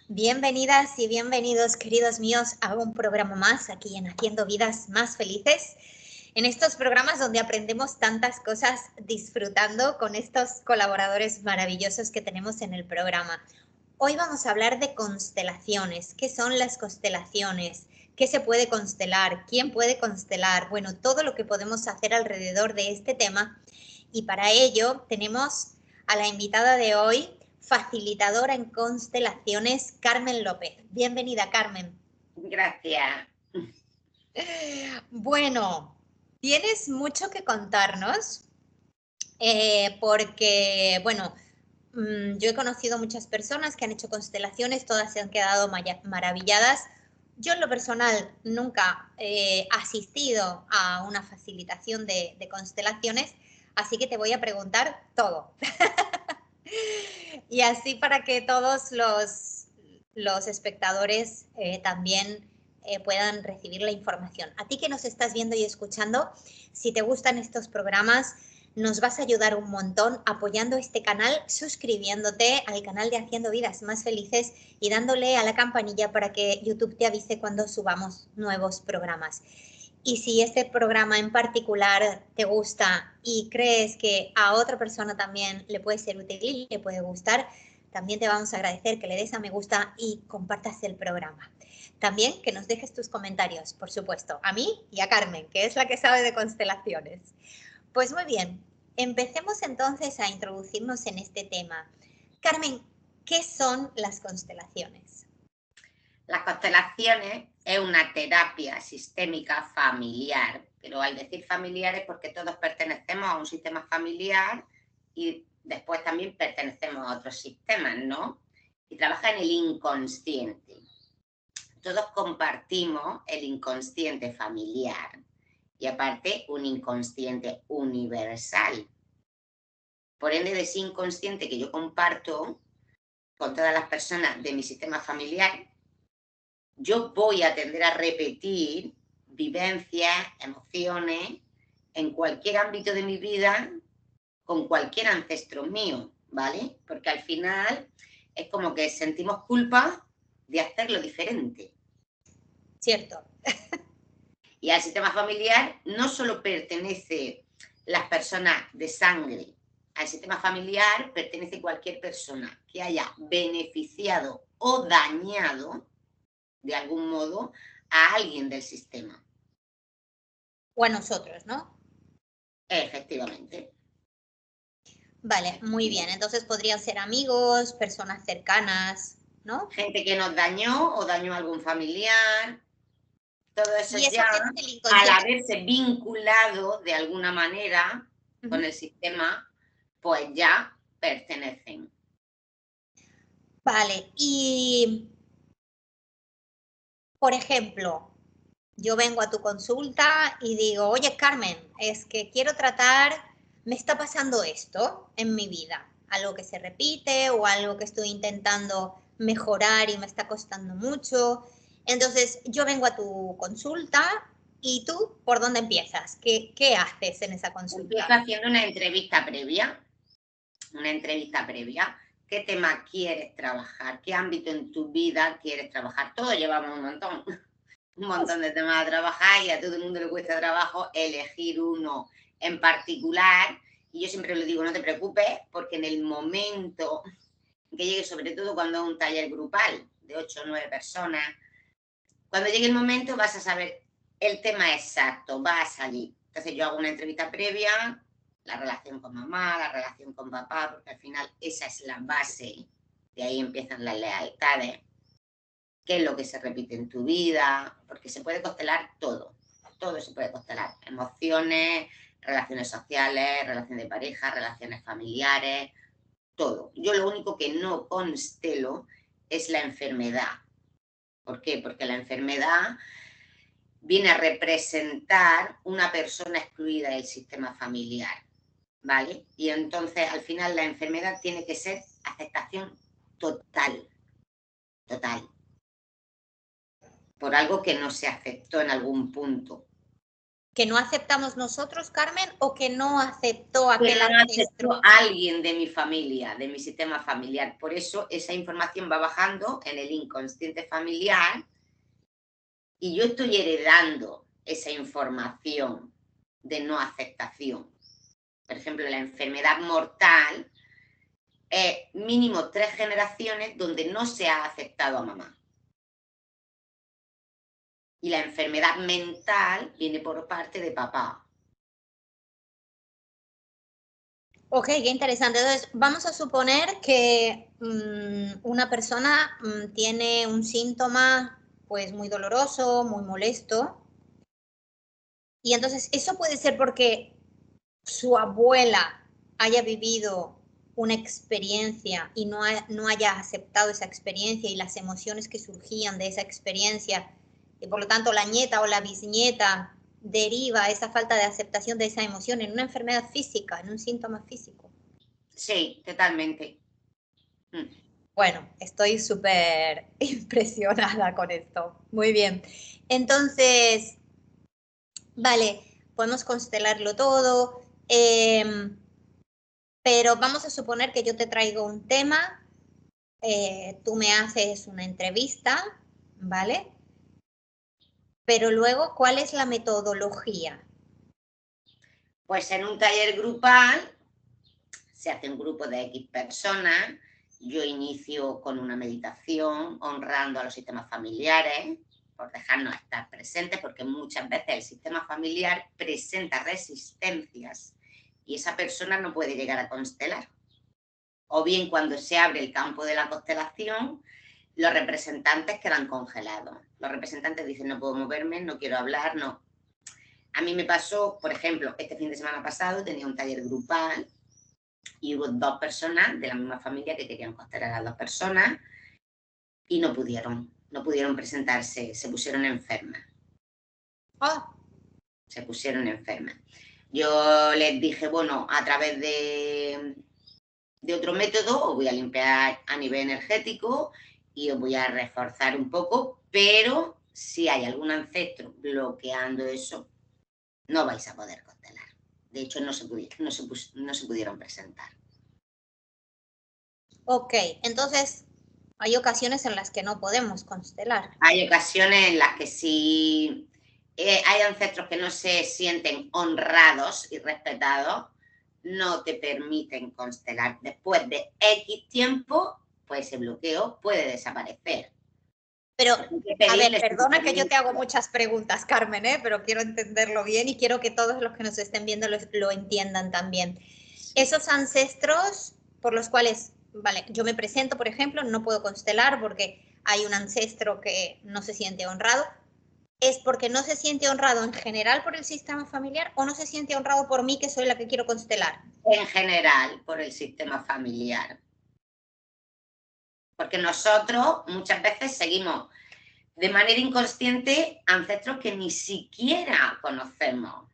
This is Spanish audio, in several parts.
Bienvenidas y bienvenidos, queridos míos, a un programa más aquí en Haciendo Vidas Más Felices. En estos programas donde aprendemos tantas cosas disfrutando con estos colaboradores maravillosos que tenemos en el programa. Hoy vamos a hablar de constelaciones. ¿Qué son las constelaciones? ¿Qué se puede constelar? ¿Quién puede constelar? Bueno, todo lo que podemos hacer alrededor de este tema. Y para ello tenemos a la invitada de hoy, facilitadora en constelaciones, Carmen López. Bienvenida, Carmen. Gracias. Bueno, tienes mucho que contarnos porque, bueno, yo he conocido muchas personas que han hecho constelaciones, todas se han quedado maravilladas. Yo en lo personal nunca he asistido a una facilitación de constelaciones, así que te voy a preguntar todo. Y así para que todos los espectadores también puedan recibir la información. A ti que nos estás viendo y escuchando, si te gustan estos programas, nos vas a ayudar un montón apoyando este canal, suscribiéndote al canal de Haciendo Vidas Más Felices y dándole a la campanilla para que YouTube te avise cuando subamos nuevos programas. Y si este programa en particular te gusta y crees que a otra persona también le puede ser útil y le puede gustar, también te vamos a agradecer que le des a me gusta y compartas el programa. También que nos dejes tus comentarios, por supuesto, a mí y a Carmen, que es la que sabe de constelaciones. Pues muy bien, empecemos entonces a introducirnos en este tema. Carmen, ¿qué son las constelaciones? Las constelaciones es una terapia sistémica familiar, pero al decir familiar es porque todos pertenecemos a un sistema familiar y después también pertenecemos a otros sistemas, ¿no? Y trabaja en el inconsciente. Todos compartimos el inconsciente familiar y aparte un inconsciente universal. Por ende, de ese inconsciente que yo comparto con todas las personas de mi sistema familiar, yo voy a tender a repetir vivencias, emociones, en cualquier ámbito de mi vida, con cualquier ancestro mío, ¿vale? Porque al final es como que sentimos culpa de hacerlo diferente. Cierto. Y al sistema familiar no solo pertenece las personas de sangre, al sistema familiar pertenece cualquier persona que haya beneficiado o dañado de algún modo a alguien del sistema. O a nosotros, ¿no? Efectivamente. Vale, muy bien. Entonces podrían ser amigos, personas cercanas, ¿no? Gente que nos dañó o dañó a algún familiar, todo eso Y eso ya, que es el al inconsciente. haberse vinculado de alguna manera con el sistema, pues ya pertenecen. Vale, y por ejemplo, yo vengo a tu consulta y digo, oye Carmen, es que quiero tratar, me está pasando esto en mi vida, algo que se repite o algo que estoy intentando mejorar y me está costando mucho. Entonces, yo vengo a tu consulta y tú, ¿por dónde empiezas? ¿Qué haces en esa Empiezo consulta? haciendo una entrevista previa. ¿Qué tema quieres trabajar? ¿Qué ámbito en tu vida quieres trabajar? Todos llevamos un montón de temas a trabajar y a todo el mundo le cuesta trabajo elegir uno en particular. Y yo siempre le digo, no te preocupes, porque en el momento que llegue, sobre todo cuando es un taller grupal de 8 o 9 personas, cuando llegue el momento vas a saber el tema exacto, va a salir. Entonces yo hago una entrevista previa, la relación con mamá, la relación con papá, porque al final esa es la base, de ahí empiezan las lealtades, qué es lo que se repite en tu vida, porque se puede constelar todo se puede constelar, emociones, relaciones sociales, relaciones de pareja, relaciones familiares, todo. Yo lo único que no constelo es la enfermedad. ¿Por qué? Porque la enfermedad viene a representar una persona excluida del sistema familiar, ¿vale? Y entonces al final la enfermedad tiene que ser aceptación total, total, por algo que no se aceptó en algún punto. ¿Que no aceptamos nosotros, Carmen, o que no aceptó Que aquel no ancestro? aceptó a alguien de mi familia, de mi sistema familiar. Por eso esa información va bajando en el inconsciente familiar y yo estoy heredando esa información de no aceptación. Por ejemplo, la enfermedad mortal es mínimo 3 generaciones donde no se ha aceptado a mamá. Y la enfermedad mental viene por parte de papá. Ok, qué interesante. Entonces, vamos a suponer que una persona tiene un síntoma pues muy doloroso, muy molesto, y entonces eso puede ser porque su abuela haya vivido una experiencia y no haya aceptado esa experiencia y las emociones que surgían de esa experiencia, y por lo tanto la nieta o la bisnieta deriva esa falta de aceptación de esa emoción en una enfermedad física, en un síntoma físico. Sí, totalmente. Bueno, estoy súper impresionada con esto. Muy bien. Entonces, vale, podemos constelarlo todo, pero vamos a suponer que yo te traigo un tema, tú me haces una entrevista, ¿vale? Pero luego, ¿cuál es la metodología? Pues en un taller grupal se hace un grupo de X personas, yo inicio con una meditación honrando a los sistemas familiares, por dejarnos estar presentes, porque muchas veces el sistema familiar presenta resistencias y esa persona no puede llegar a constelar. O bien cuando se abre el campo de la constelación, los representantes quedan congelados. Los representantes dicen, no puedo moverme, no quiero hablar, no. A mí me pasó, por ejemplo, este fin de semana pasado tenía un taller grupal y hubo 2 personas de la misma familia que querían constelar a 2 personas y no pudieron presentarse, se pusieron enfermas. Ah, Se pusieron enfermas. Yo les dije, bueno, a través de otro método os voy a limpiar a nivel energético y os voy a reforzar un poco, pero si hay algún ancestro bloqueando eso, no vais a poder constelar. De hecho, no se pudieron presentar. ok, entonces hay ocasiones en las que no podemos constelar. Hay ocasiones en las que sí hay ancestros que no se sienten honrados y respetados, no te permiten constelar. Después de X tiempo, pues ese bloqueo puede desaparecer. Pero, Hay que a ver, pedirles un perdona que yo te hago permiso. muchas preguntas, Carmen, pero quiero entenderlo bien y quiero que todos los que nos estén viendo lo entiendan también. Esos ancestros por los cuales, vale, yo me presento, por ejemplo, no puedo constelar porque hay un ancestro que no se siente honrado, ¿es porque no se siente honrado en general por el sistema familiar o no se siente honrado por mí, que soy la que quiero constelar? En general, por el sistema familiar. Porque nosotros muchas veces seguimos de manera inconsciente ancestros que ni siquiera conocemos.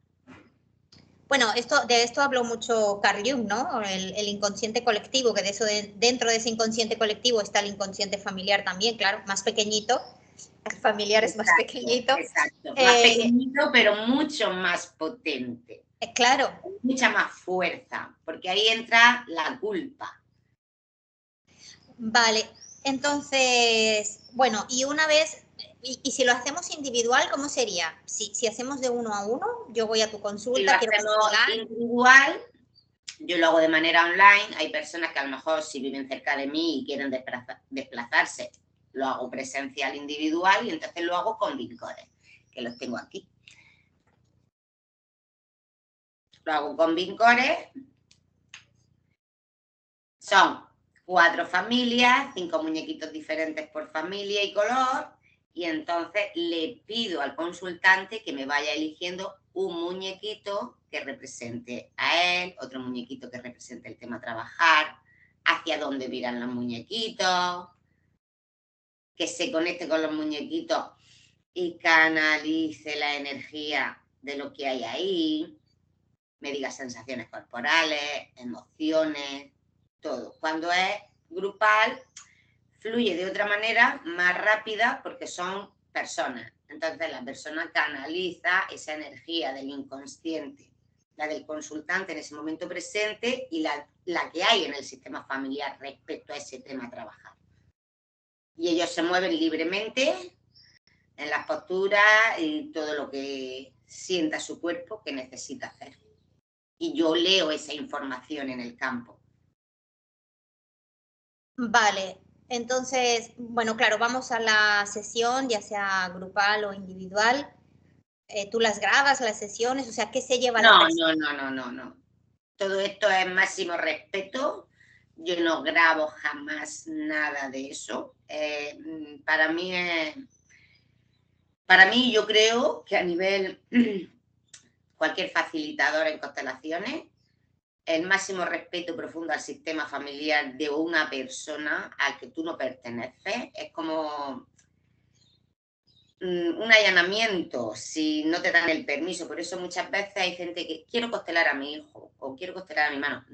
Bueno, de esto habló mucho Carl Jung, ¿no? El inconsciente colectivo, que dentro de ese inconsciente colectivo está el inconsciente familiar también, claro, más pequeñito. El familiar es más pequeñito. Exacto. Más pequeñito, pero mucho más potente. Claro. Mucha más fuerza, porque ahí entra la culpa. Vale, entonces, bueno, y una vez, y si lo hacemos individual, ¿cómo sería? Si hacemos de 1 a 1, yo voy a tu Si lo consulta, quiero hacemos constelar. individual, yo lo hago de manera online. Hay personas que a lo mejor si viven cerca de mí y quieren desplazarse, lo hago presencial individual y entonces lo hago con vincores, que los tengo aquí. Lo hago con vincores. Son 4 familias, 5 muñequitos diferentes por familia y color, y entonces le pido al consultante que me vaya eligiendo un muñequito que represente a él, otro muñequito que represente el tema trabajar, hacia dónde miran los muñequitos, que se conecte con los muñequitos y canalice la energía de lo que hay ahí, me diga sensaciones corporales, emociones, todo. Cuando es grupal, fluye de otra manera, más rápida, porque son personas. Entonces la persona canaliza esa energía del inconsciente, la del consultante en ese momento presente y la que hay en el sistema familiar respecto a ese tema a trabajar. Y ellos se mueven libremente en las posturas y todo lo que sienta su cuerpo que necesita hacer. Y yo leo esa información en el campo. Vale, entonces, bueno, claro, vamos a la sesión, ya sea grupal o individual. ¿Tú las grabas, las sesiones? O sea, ¿qué se lleva la persona? No. Todo esto es máximo respeto. Yo no grabo jamás nada de eso. Para mí yo creo que a nivel cualquier facilitador en constelaciones, el máximo respeto profundo al sistema familiar de una persona al que tú no perteneces es como un allanamiento si no te dan el permiso. Por eso muchas veces hay gente que quiero constelar a mi hijo o quiero constelar a mi hermano.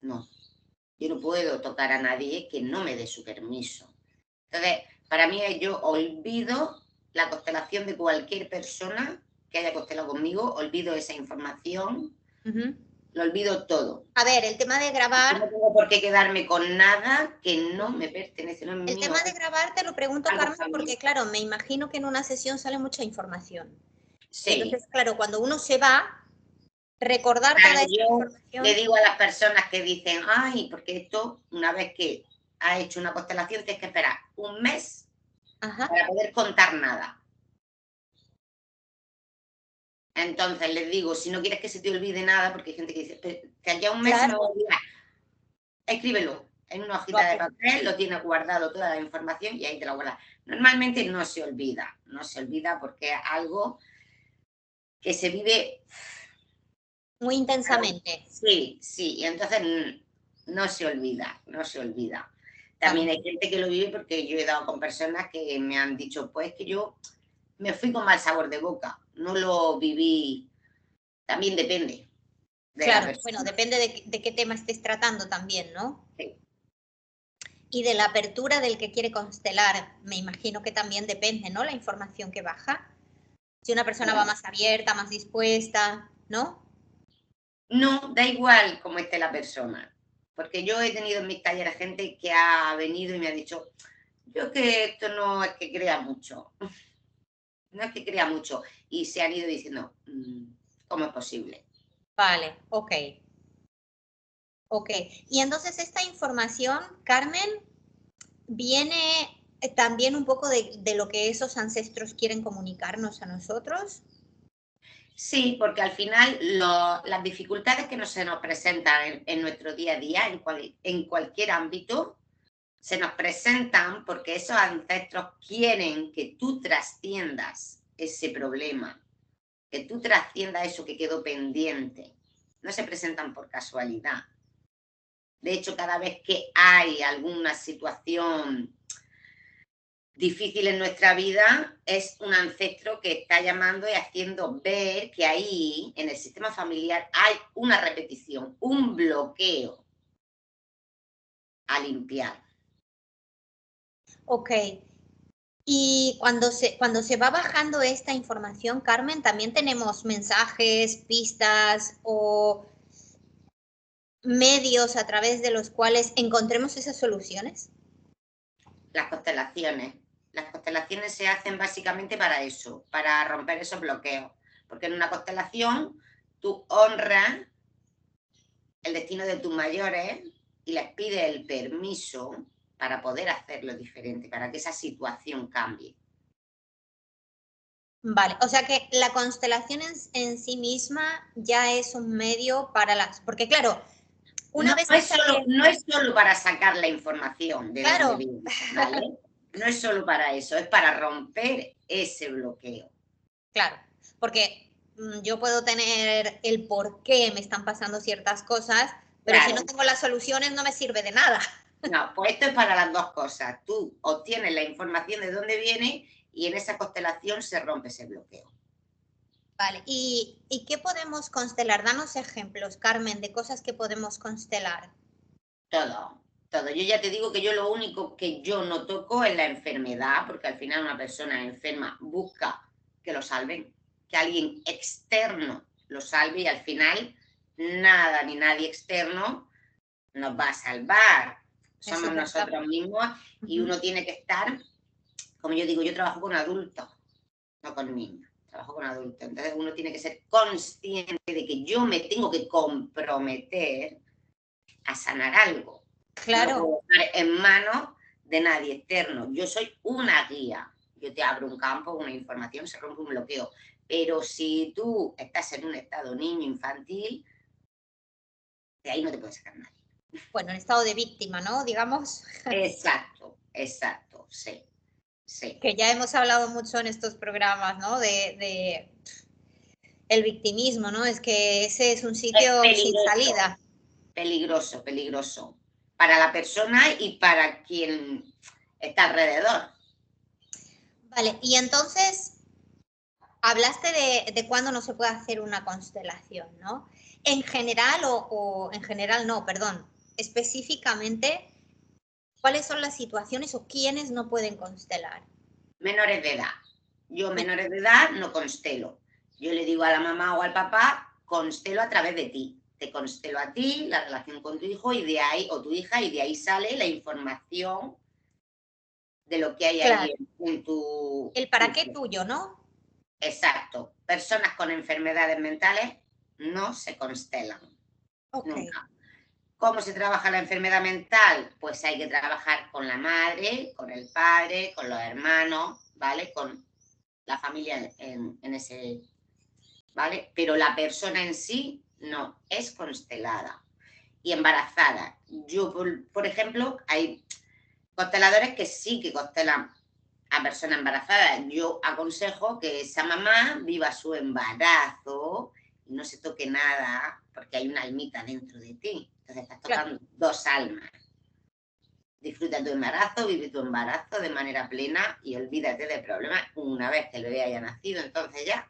No. Yo no puedo tocar a nadie que no me dé su permiso. Entonces, para mí yo olvido la constelación de cualquier persona que haya constelado conmigo, olvido esa información, lo olvido todo. A ver, el tema de grabar... No tengo por qué quedarme con nada que no me pertenece, no es mío. El tema de grabar te lo pregunto, Carmen, porque claro, me imagino que en una sesión sale mucha información. Sí. Entonces, claro, cuando uno se va, recordar toda esa información... Le digo a las personas que dicen, ay, porque esto, una vez que has hecho una constelación, tienes que esperar un mes para poder contar nada. Entonces les digo, si no quieres que se te olvide nada, porque hay gente que dice, que allá un mes se me va a olvidar, escríbelo en una hojita de papel, lo tienes guardado toda la información y ahí te la guardas. Normalmente no se olvida porque es algo que se vive muy intensamente. Sí, y entonces no se olvida. También hay gente que lo vive porque yo he dado con personas que me han dicho, pues que yo me fui con mal sabor de boca, no lo viví. También depende. Claro, bueno, depende de qué tema estés tratando también, ¿no? Sí. Y de la apertura del que quiere constelar, me imagino que también depende, ¿no? La información que baja. Si una persona va más abierta, más dispuesta, ¿no? No, da igual cómo esté la persona. Porque yo he tenido en mis talleres gente que ha venido y me ha dicho, yo que esto no es que crea mucho. No es que crea mucho. Y se han ido diciendo, ¿cómo es posible? Vale, ok. Ok. Y entonces esta información, Carmen, viene también un poco de lo que esos ancestros quieren comunicarnos a nosotros. Sí, porque al final las dificultades que se nos presentan en nuestro día a día, en cualquier ámbito, se nos presentan porque esos ancestros quieren que tú trasciendas ese problema, que tú trasciendas eso que quedó pendiente. No se presentan por casualidad. De hecho, cada vez que hay alguna situación difícil en nuestra vida, es un ancestro que está llamando y haciendo ver que ahí, en el sistema familiar, hay una repetición, un bloqueo a limpiar. Ok. Y cuando se va bajando esta información, Carmen, también tenemos mensajes, pistas o medios a través de los cuales encontremos esas soluciones. Las constelaciones. Las constelaciones se hacen básicamente para eso, para romper esos bloqueos. Porque en una constelación tú honras el destino de tus mayores y les pides el permiso para poder hacerlo diferente, para que esa situación cambie. Vale, o sea que la constelación en sí misma ya es un medio para las... Porque claro, una vez que no es solo para sacar la información de claro. donde viene, ¿vale? No es solo para eso, es para romper ese bloqueo. Claro, porque yo puedo tener el por qué me están pasando ciertas cosas, pero claro, si no tengo las soluciones no me sirve de nada. No, pues esto es para las dos cosas. Tú obtienes la información de dónde viene y en esa constelación se rompe ese bloqueo. Vale, ¿y qué podemos constelar? Danos ejemplos, Carmen, de cosas que podemos constelar. Todo. todo. Yo ya te digo que yo lo único que yo no toco es la enfermedad, porque al final una persona enferma busca que lo salven, que alguien externo lo salve y al final nada ni nadie externo nos va a salvar. Somos nosotros mismos y uno tiene que estar, como yo digo, yo trabajo con adultos, no con niños. Trabajo con adultos. Entonces uno tiene que ser consciente de que yo me tengo que comprometer a sanar algo. Claro. No lo puedo dejar en manos de nadie externo. Yo soy una guía. Yo te abro un campo, una información, se rompe un bloqueo. Pero si tú estás en un estado niño infantil, de ahí no te puede sacar nadie. Bueno, en estado de víctima, ¿no? Digamos. Exacto, sí. Sí. Que ya hemos hablado mucho en estos programas, ¿no? De el victimismo, ¿no? Es que ese es un sitio sin salida. Peligroso, peligroso. Para la persona y para quien está alrededor. Vale, y entonces hablaste de cuándo no se puede hacer una constelación, ¿no? En general o en general no, perdón. Específicamente, ¿cuáles son las situaciones o quiénes no pueden constelar? Menores de edad. Yo menores de edad no constelo. Yo le digo a la mamá o al papá, constelo a través de ti. Te constelo a ti, la relación con tu hijo y de ahí, o tu hija, y de ahí sale la información de lo que hay ahí en tu... El para qué tuyo, ¿no? Exacto. Personas con enfermedades mentales no se constelan. Okay. Nunca. ¿Cómo se trabaja la enfermedad mental? Pues hay que trabajar con la madre, con el padre, con los hermanos, ¿vale? Con la familia en ese, ¿vale? Pero la persona en sí no, es constelada y embarazada. Yo, por ejemplo, hay consteladores que sí que constelan a personas embarazadas. Yo aconsejo que esa mamá viva su embarazo y no se toque nada porque hay una almita dentro de ti. Entonces estás tocando dos almas. Disfruta tu embarazo, vive tu embarazo de manera plena y olvídate de problemas una vez que el bebé haya nacido. Entonces ya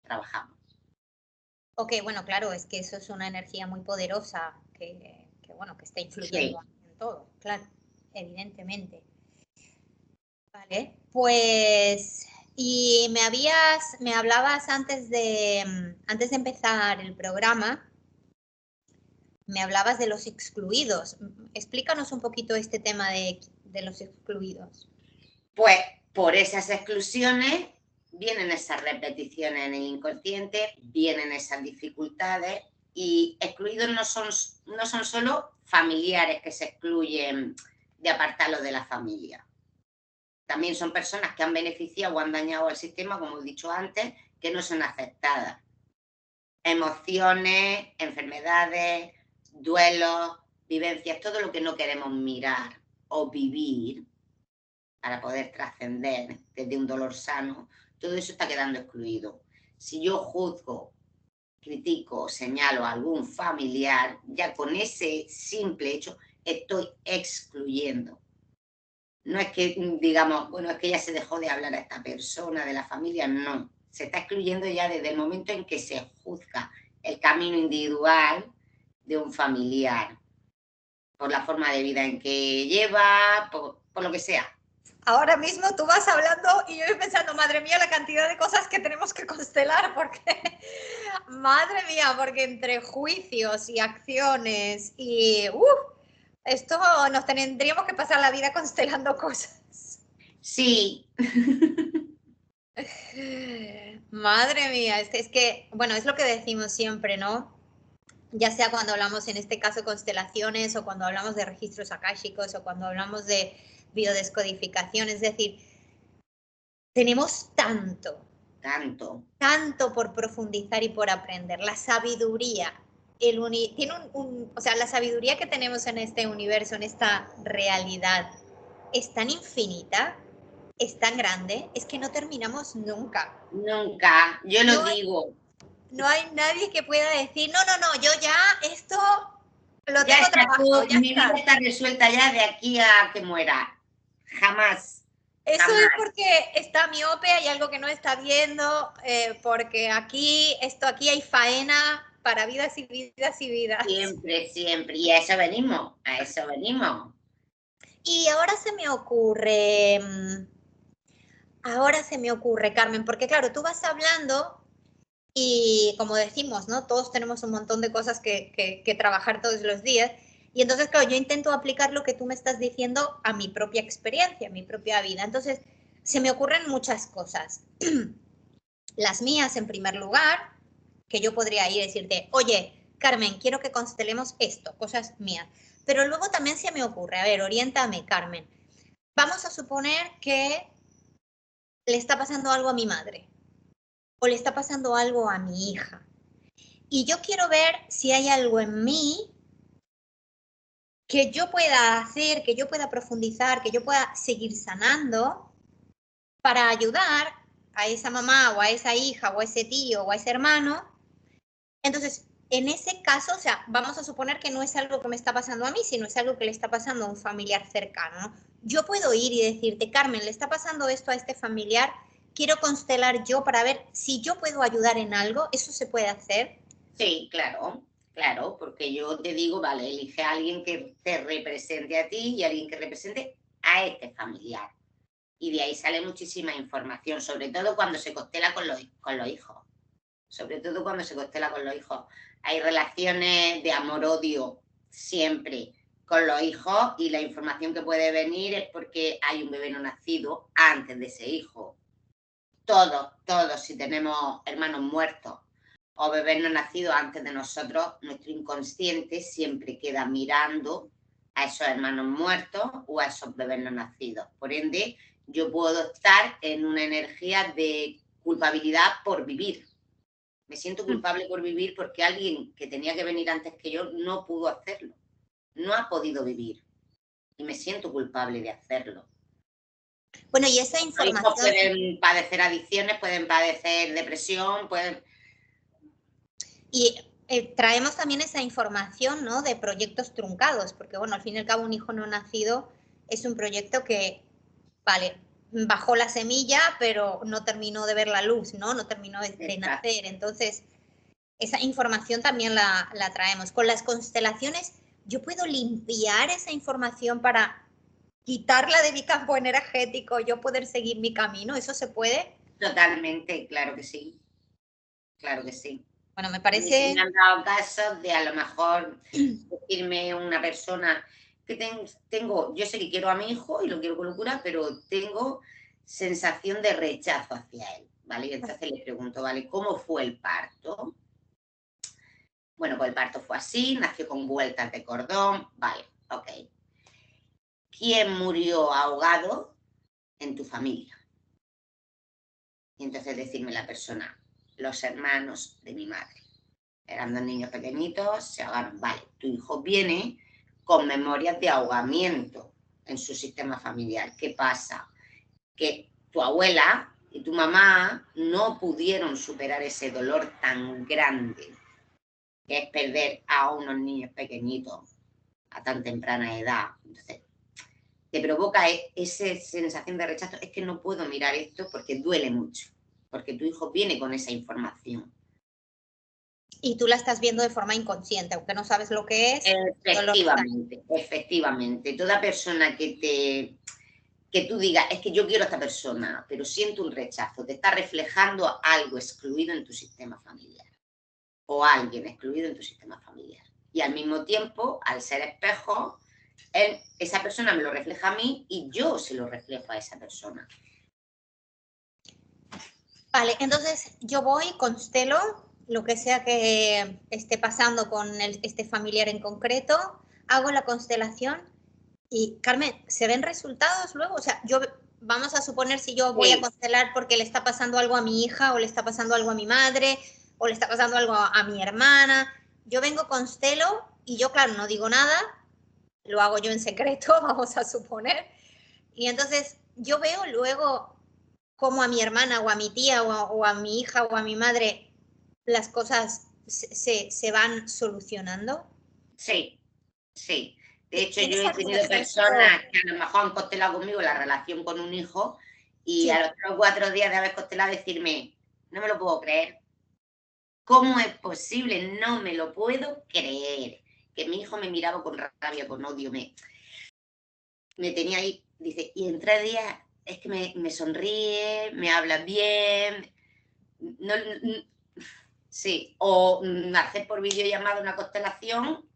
trabajamos. Ok, bueno, claro, es que eso es una energía muy poderosa que bueno, que está influyendo en todo, claro, evidentemente. Vale, pues, y me hablabas antes de empezar el programa, me hablabas de los excluidos. Explícanos un poquito este tema de los excluidos. Pues por esas exclusiones vienen esas repeticiones en el inconsciente, vienen esas dificultades y excluidos no son solo familiares que se excluyen de apartarlos de la familia. También son personas que han beneficiado o han dañado al sistema, como he dicho antes, que no son aceptadas. Emociones, enfermedades, duelos, vivencias, todo lo que no queremos mirar o vivir para poder trascender desde un dolor sano, todo eso está quedando excluido. Si yo juzgo, critico, señalo a algún familiar, ya con ese simple hecho estoy excluyendo. No es que digamos, bueno, es que ya se dejó de hablar a esta persona de la familia, no. Se está excluyendo ya desde el momento en que se juzga el camino individual de un familiar, por la forma de vida en que lleva, por lo que sea. Ahora mismo tú vas hablando y yo voy pensando, madre mía, la cantidad de cosas que tenemos que constelar, porque, madre mía, porque entre juicios y acciones y, esto nos tendríamos que pasar la vida constelando cosas. Sí. Madre mía, es que, bueno, es lo que decimos siempre, ¿no? Ya sea cuando hablamos, en este caso, constelaciones, o cuando hablamos de registros akáshicos, o cuando hablamos de biodescodificación, es decir, tenemos tanto por profundizar y por aprender. La sabiduría, tiene o sea, la sabiduría que tenemos en este universo, en esta realidad, es tan infinita, es tan grande, es que no terminamos nunca. Nunca, yo lo digo. No hay nadie que pueda decir, no, yo ya esto lo ya tengo está trabajado, ya mi está. vida está resuelta ya de aquí a que muera. Jamás. Eso jamás. es porque está miope, hay algo que no está viendo, porque aquí hay faena para vidas y vidas y vidas. Siempre, siempre. Y a eso venimos, a eso venimos. Y ahora se me ocurre, Carmen, porque claro, tú vas hablando y como decimos, ¿no? Todos tenemos un montón de cosas que trabajar todos los días. Y entonces, claro, yo intento aplicar lo que tú me estás diciendo a mi propia experiencia, a mi propia vida. Entonces, se me ocurren muchas cosas. Las mías, en primer lugar, que yo podría ir y decirte, oye, Carmen, quiero que constelemos esto, cosas mías. Pero luego también se me ocurre, a ver, oriéntame, Carmen. Vamos a suponer que le está pasando algo a mi madre o le está pasando algo a mi hija. Y yo quiero ver si hay algo en mí que yo pueda hacer, que yo pueda profundizar, que yo pueda seguir sanando para ayudar a esa mamá o a esa hija o a ese tío o a ese hermano. Entonces, en ese caso, o sea, vamos a suponer que no es algo que me está pasando a mí, sino es algo que le está pasando a un familiar cercano, ¿no? Yo puedo ir y decirte, Carmen, le está pasando esto a este familiar, quiero constelar yo para ver si yo puedo ayudar en algo, ¿eso se puede hacer? Sí, claro, claro, porque yo te digo, vale, elige a alguien que te represente a ti y a alguien que represente a este familiar. Y de ahí sale muchísima información, sobre todo cuando se constela con los hijos. Sobre todo cuando se constela con los hijos. Hay relaciones de amor-odio siempre con los hijos y la información que puede venir es porque hay un bebé no nacido antes de ese hijo. Todos, si tenemos hermanos muertos o bebés no nacidos antes de nosotros, nuestro inconsciente siempre queda mirando a esos hermanos muertos o a esos bebés no nacidos. Por ende, yo puedo estar en una energía de culpabilidad por vivir. Me siento culpable por vivir porque alguien que tenía que venir antes que yo no pudo hacerlo. No ha podido vivir. Y me siento culpable de hacerlo. Bueno, y esa Los hijos información... pueden padecer adicciones, pueden padecer depresión, pueden... Y traemos también esa información, ¿no? De proyectos truncados, porque bueno, al fin y al cabo un hijo no nacido es un proyecto que, vale, bajó la semilla, pero no terminó de ver la luz, ¿no? No terminó de nacer. Entonces, esa información también la traemos. Con las constelaciones, yo puedo limpiar esa información para quitarla de mi campo energético, yo poder seguir mi camino. ¿Eso se puede? Totalmente, claro que sí. Claro que sí. Bueno, me A mí sí parece... me han dado casos de a lo mejor decirme una persona que tengo, yo sé que quiero a mi hijo y lo quiero con locura, pero tengo sensación de rechazo hacia él, ¿vale? Y entonces le pregunto, ¿vale? ¿Cómo fue el parto? Bueno, pues el parto fue así, nació con vueltas de cordón, vale, ok. ¿Quién murió ahogado en tu familia? Y entonces decirme la persona, los hermanos de mi madre. Eran dos niños pequeñitos, se ahogaron. Vale, tu hijo viene con memorias de ahogamiento en su sistema familiar. ¿Qué pasa? Que tu abuela y tu mamá no pudieron superar ese dolor tan grande que es perder a unos niños pequeñitos a tan temprana edad. Entonces, te provoca esa sensación de rechazo. Es que no puedo mirar esto porque duele mucho, porque tu hijo viene con esa información. Y tú la estás viendo de forma inconsciente, aunque no sabes lo que es. Efectivamente, efectivamente. Toda persona que tú digas, es que yo quiero a esta persona, pero siento un rechazo, te está reflejando algo excluido en tu sistema familiar o alguien excluido en tu sistema familiar. Y al mismo tiempo, al ser espejo, esa persona me lo refleja a mí y yo se lo reflejo a esa persona. Vale, entonces yo voy, constelo lo que sea que esté pasando con este familiar en concreto, hago la constelación y, Carmen, ¿se ven resultados luego? O sea, vamos a suponer si yo voy a Sí. constelar porque le está pasando algo a mi hija o le está pasando algo a mi madre o le está pasando algo a mi hermana. Yo vengo, constelo y yo, claro, no digo nada, lo hago yo en secreto, vamos a suponer. Y entonces yo veo luego cómo a mi hermana o a mi tía o a mi hija o a mi madre las cosas se van solucionando. Sí, sí. De hecho, yo ¿Tienes he algún tenido ejemplo? personas que a lo mejor han constelado conmigo la relación con un hijo y Sí. a los 3 o 4 días de haber constelado decirme, no me lo puedo creer, ¿Cómo es posible? No me lo puedo creer. Que mi hijo me miraba con rabia, con odio, me tenía ahí, dice, y en 3 días es que me sonríe, me habla bien, no, sí, o hacer por videollamada una constelación,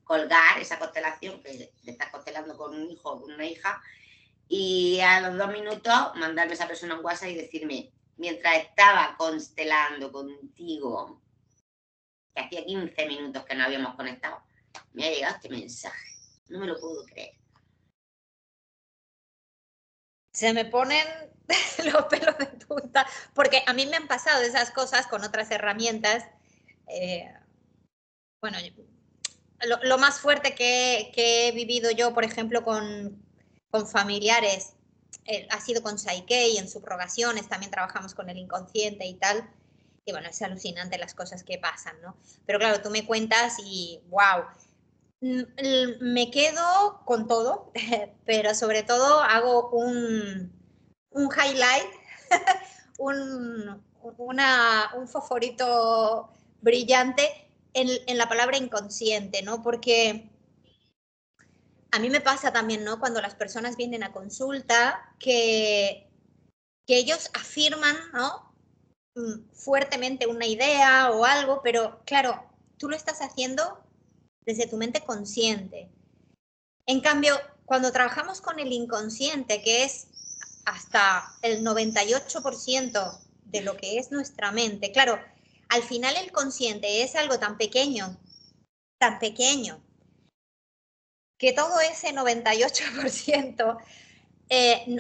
colgar esa constelación, que le estás constelando con un hijo o con una hija, y a los 2 minutos mandarme a esa persona un WhatsApp y decirme, mientras estaba constelando contigo, que hacía 15 minutos que no habíamos conectado, me ha llegado este mensaje. No me lo puedo creer. Se me ponen los pelos de punta, porque a mí me han pasado esas cosas con otras herramientas. Bueno, lo más fuerte que he vivido yo, por ejemplo, con familiares, ha sido con Psyche en subrogaciones, también trabajamos con el inconsciente y tal. Y bueno, es alucinante las cosas que pasan, ¿no? Pero claro, tú me cuentas y wow, me quedo con todo, pero sobre todo hago un highlight, un fosforito brillante en la palabra inconsciente, ¿no? Porque a mí me pasa también, ¿no? Cuando las personas vienen a consulta, que ellos afirman, ¿no? Fuertemente una idea o algo, pero claro, tú lo estás haciendo desde tu mente consciente. En cambio, cuando trabajamos con el inconsciente, que es hasta el 98% de lo que es nuestra mente, claro, al final el consciente es algo tan pequeño, que todo ese 98%,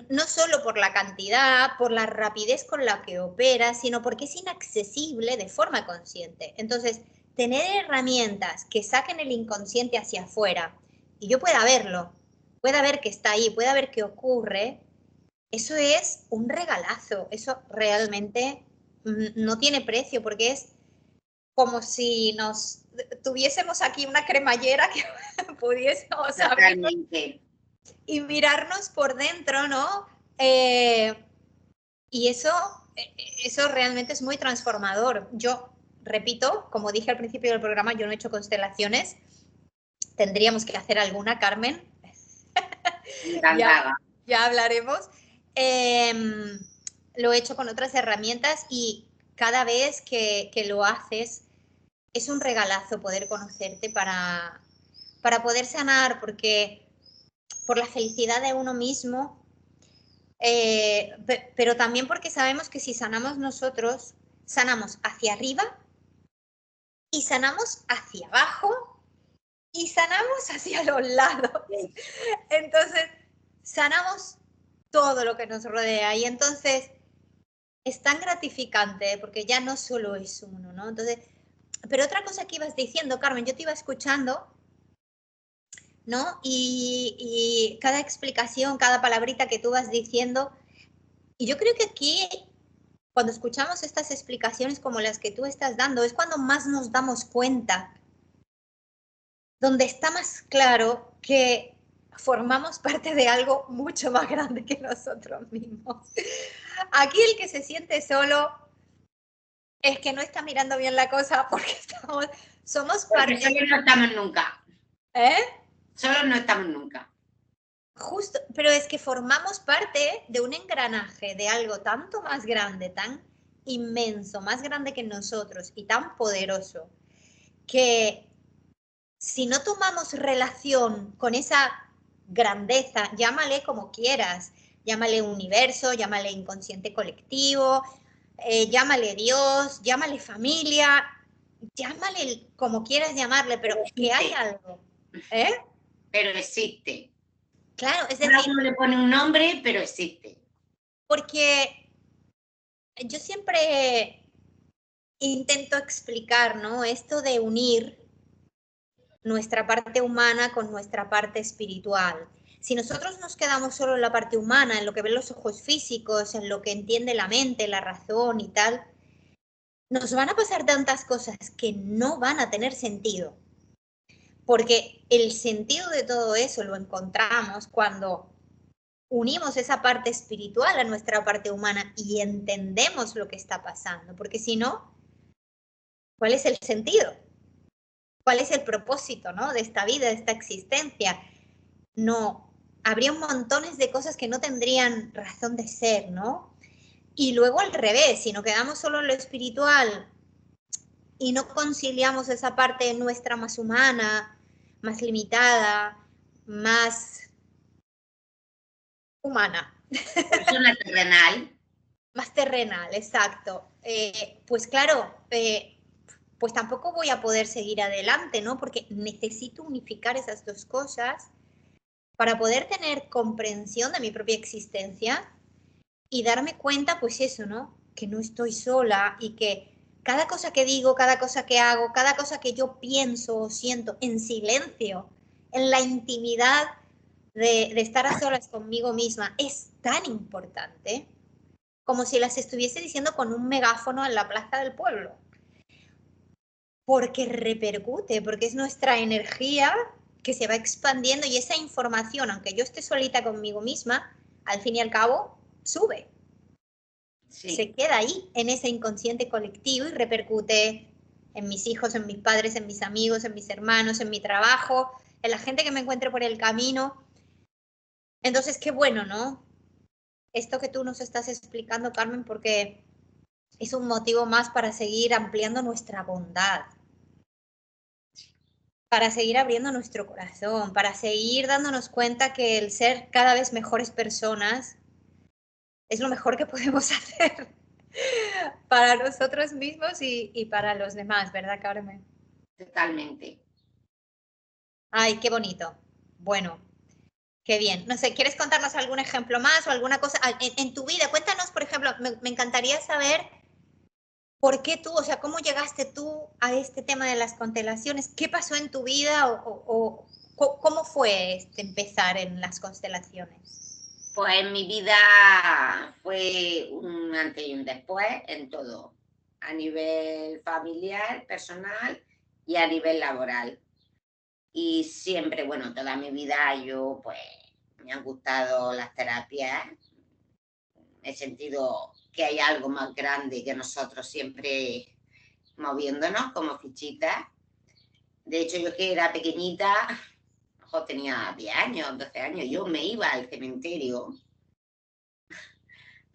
no solo por la cantidad, por la rapidez con la que opera, sino porque es inaccesible de forma consciente. Entonces, tener herramientas que saquen el inconsciente hacia afuera y yo pueda verlo, pueda ver que está ahí, pueda ver qué ocurre, eso es un regalazo. Eso realmente no tiene precio, porque es como si nos tuviésemos aquí una cremallera que pudiésemos abrirnos y mirarnos por dentro, ¿no? Y eso realmente es muy transformador. Yo repito, como dije al principio del programa, yo no he hecho constelaciones. Tendríamos que hacer alguna, Carmen. ya hablaremos. Lo he hecho con otras herramientas y cada vez que lo haces es un regalazo poder conocerte para poder sanar, porque por la felicidad de uno mismo, pero también porque sabemos que si sanamos nosotros, sanamos hacia arriba y sanamos hacia abajo y sanamos hacia los lados. Entonces, sanamos todo lo que nos rodea y entonces es tan gratificante porque ya no solo es uno, ¿no? Entonces, pero otra cosa que ibas diciendo, Carmen, yo te iba escuchando, ¿no? Y cada explicación, cada palabrita que tú vas diciendo, y yo creo que aquí, cuando escuchamos estas explicaciones como las que tú estás dando, es cuando más nos damos cuenta, donde está más claro que formamos parte de algo mucho más grande que nosotros mismos. Aquí el que se siente solo es que no está mirando bien la cosa porque somos parte. Porque solos no estamos nunca. ¿Eh? Solos no estamos nunca. Justo, pero es que formamos parte de un engranaje, de algo tanto más grande, tan inmenso, más grande que nosotros y tan poderoso, que si no tomamos relación con esa grandeza, llámale como quieras, llámale universo, llámale inconsciente colectivo, llámale Dios, llámale familia, llámale como quieras llamarle, pero que hay algo. Pero existe. Claro, es decir, uno le pone un nombre, pero existe. Porque yo siempre intento explicar, ¿no? Esto de unir nuestra parte humana con nuestra parte espiritual. Si nosotros nos quedamos solo en la parte humana, en lo que ven los ojos físicos, en lo que entiende la mente, la razón y tal, nos van a pasar tantas cosas que no van a tener sentido. Porque el sentido de todo eso lo encontramos cuando unimos esa parte espiritual a nuestra parte humana y entendemos lo que está pasando. Porque si no, ¿Cuál es el sentido? ¿Cuál es el propósito, ¿no? De esta vida, de esta existencia? No, habría montones de cosas que no tendrían razón de ser, ¿no? Y luego al revés, si nos quedamos solo en lo espiritual y no conciliamos esa parte nuestra más humana, más limitada, más humana. Persona terrenal. Más terrenal, exacto. Pues claro, pues tampoco voy a poder seguir adelante, ¿no? Porque necesito unificar esas dos cosas para poder tener comprensión de mi propia existencia y darme cuenta, pues eso, ¿no? Que no estoy sola y que cada cosa que digo, cada cosa que hago, cada cosa que yo pienso o siento en silencio, en la intimidad de estar a solas conmigo misma, es tan importante como si las estuviese diciendo con un megáfono en la plaza del pueblo. Porque repercute, porque es nuestra energía que se va expandiendo y esa información, aunque yo esté solita conmigo misma, al fin y al cabo, sube. Sí. Se queda ahí, en ese inconsciente colectivo y repercute en mis hijos, en mis padres, en mis amigos, en mis hermanos, en mi trabajo, en la gente que me encuentre por el camino. Entonces, qué bueno, ¿no? Esto que tú nos estás explicando, Carmen, porque es un motivo más para seguir ampliando nuestra bondad, para seguir abriendo nuestro corazón, para seguir dándonos cuenta que el ser cada vez mejores personas es lo mejor que podemos hacer para nosotros mismos y para los demás, ¿verdad, Carmen? Totalmente. Ay, qué bonito. Bueno, qué bien. No sé, ¿quieres contarnos algún ejemplo más o alguna cosa en tu vida? Cuéntanos, por ejemplo, me encantaría saber por qué tú, o sea, cómo llegaste tú a este tema de las constelaciones, qué pasó en tu vida o cómo fue empezar en las constelaciones. Pues en mi vida fue un antes y un después en todo, a nivel familiar, personal y a nivel laboral. Y siempre, bueno, toda mi vida yo pues me han gustado las terapias. He sentido que hay algo más grande que nosotros siempre moviéndonos como fichitas. De hecho, yo que era pequeñita, ojo, tenía 10 años, 12 años, yo me iba al cementerio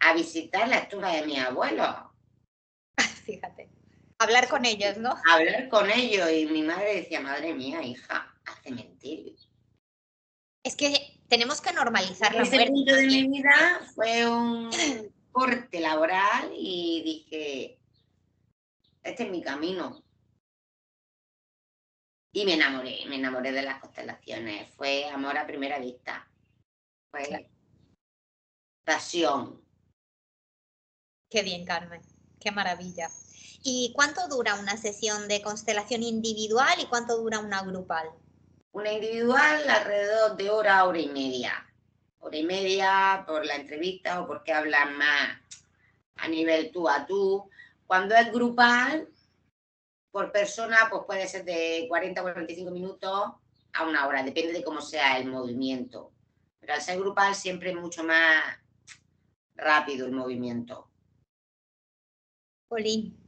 a visitar la tumba de mi abuelo. Fíjate, hablar con ellos, ¿no? A hablar con ellos y mi madre decía, madre mía, hija, al cementerio. Es que tenemos que normalizar la Ese muerte punto de mi también. vida fue un corte laboral y dije, este es mi camino. Y me enamoré de las constelaciones. Fue amor a primera vista. Claro. Fue pasión. Qué bien, Carmen. Qué maravilla. ¿Y cuánto dura una sesión de constelación individual y cuánto dura una grupal? Una individual alrededor de hora y media. Hora y media por la entrevista o porque hablan más a nivel tú a tú. Cuando es grupal, por persona, pues puede ser de 40 a 45 minutos a una hora, depende de cómo sea el movimiento. Pero al ser grupal siempre es mucho más rápido el movimiento. Jolín,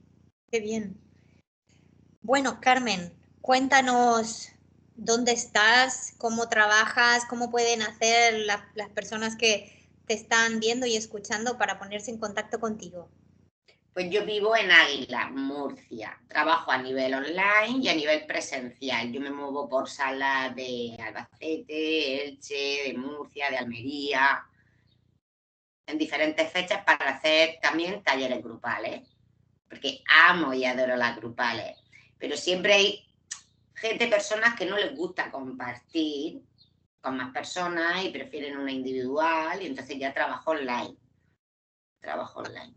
qué bien. Bueno, Carmen, cuéntanos dónde estás, cómo trabajas, cómo pueden hacer las personas que te están viendo y escuchando para ponerse en contacto contigo. Pues yo vivo en Águila, Murcia. Trabajo a nivel online y a nivel presencial. Yo me muevo por salas de Albacete, Elche, de Murcia, de Almería, en diferentes fechas para hacer también talleres grupales, porque amo y adoro las grupales. Pero siempre hay gente, personas que no les gusta compartir con más personas y prefieren una individual y entonces ya trabajo online. Trabajo online.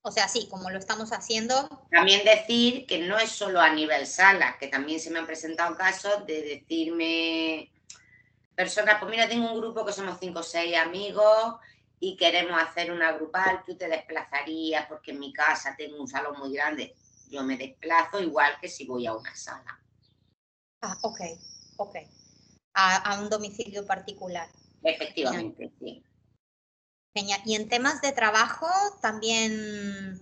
O sea, sí, como lo estamos haciendo. También decir que no es solo a nivel sala, que también se me han presentado casos de decirme personas, pues mira, tengo un grupo que somos 5 o 6 amigos y queremos hacer una grupal, tú te desplazarías porque en mi casa tengo un salón muy grande. Yo me desplazo igual que si voy a una sala. Ah, ok, ok. A un domicilio particular. Genial, Efectivamente, sí. genial. Y en temas de trabajo también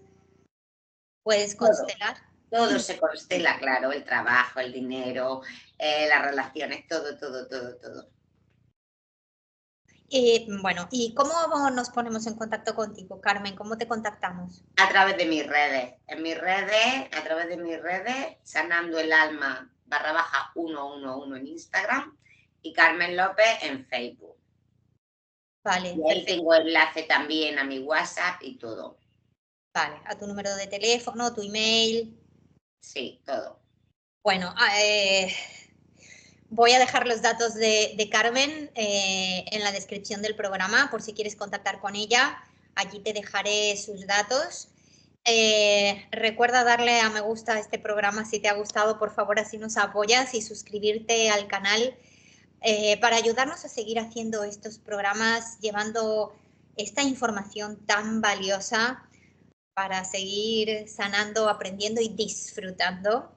puedes Todo. constelar. Todo se constela, claro, el trabajo, el dinero, las relaciones, todo, todo, todo, todo. Bueno, ¿y cómo nos ponemos en contacto contigo, Carmen? ¿Cómo te contactamos? A través de mis redes, a través de mis redes, Sanando el Alma _111 en Instagram y Carmen López en Facebook. Vale, Y ahí perfecto. tengo enlace también a mi WhatsApp y todo. Vale, a tu número de teléfono, tu email. Sí, todo. Bueno, voy a dejar los datos de Carmen en la descripción del programa por si quieres contactar con ella. Allí te dejaré sus datos. Recuerda darle a me gusta a este programa si te ha gustado, por favor, así nos apoyas y suscribirte al canal para ayudarnos a seguir haciendo estos programas, llevando esta información tan valiosa para seguir sanando, aprendiendo y disfrutando,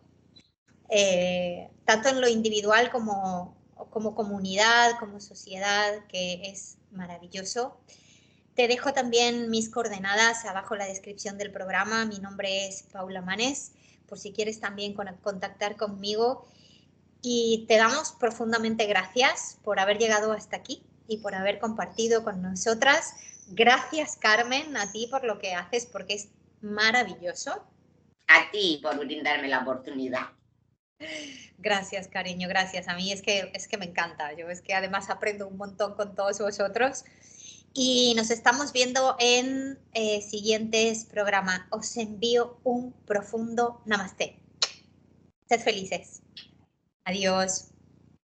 tanto en lo individual como comunidad, como sociedad, que es maravilloso. Te dejo también mis coordenadas abajo en la descripción del programa. Mi nombre es Paula Manes, por si quieres también contactar conmigo. Y te damos profundamente gracias por haber llegado hasta aquí y por haber compartido con nosotras. Gracias, Carmen, a ti por lo que haces, porque es maravilloso. A ti por brindarme la oportunidad. Gracias, cariño, gracias. A mí es que me encanta. Yo es que además aprendo un montón con todos vosotros. Y nos estamos viendo en siguientes programas. Os envío un profundo namaste. Sed felices. Adiós.